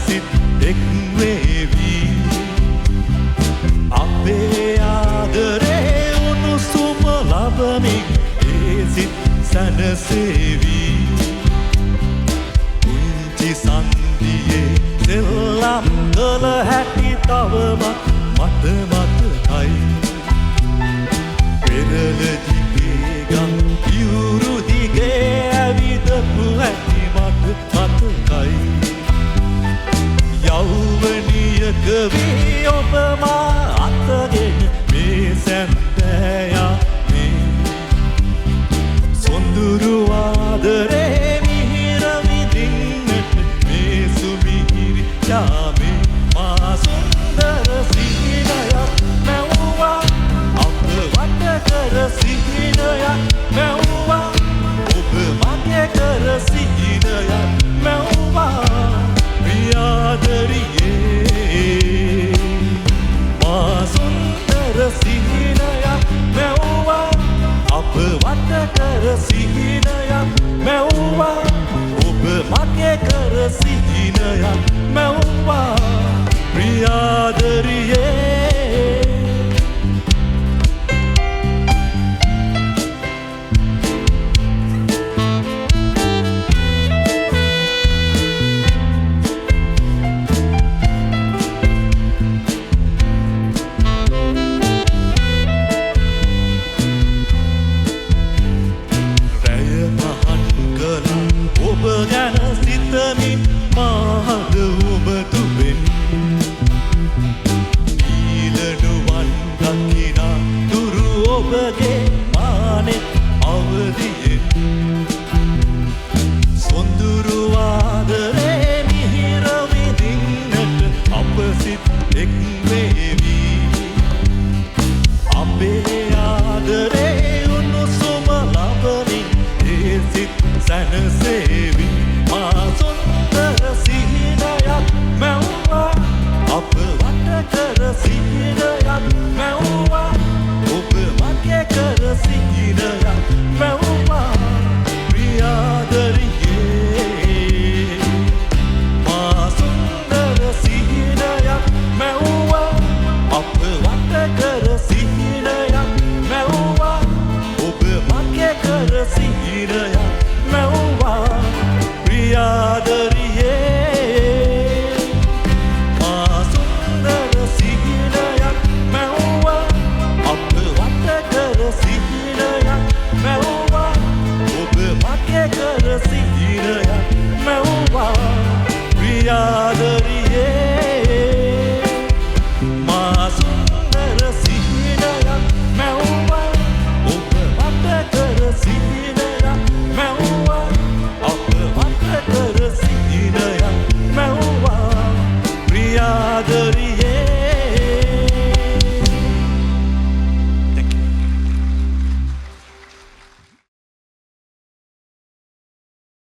සිත් එක් වේවි අපේ ආදරේ උණුසුම ලබමින් ඒ සිත් සැනසේවි පුංචි සන්දියේ සෙල්ලම් කළ හැටි තවමත් මට මතකයි පෙරළ දිගේ ගම් යුරු දිගේ ඇවිදපු හැටි මට මතකයි යෞවනියක වී ඔබ මා අතගෙන මේ සැන්දෑයා මේ සොඳුරු ආදරේ මිහිර විඳින්නට මේ සුමිහිරි යාමේ මා සුන්දර සිහිනයක් මැව්වා අප වට කර සිහිනයක් මැව්වා ඔබ මගේ කර සිහිනයක් මැව්වා ප්‍රියාදරියේ මා සුන්දර සිහිනයක් මැව්වා අප වට කර සිහිනයක් මැව්වා ඔබ මගේ කර සිහිනයක් මැව්වා ප්‍රියාදරියේ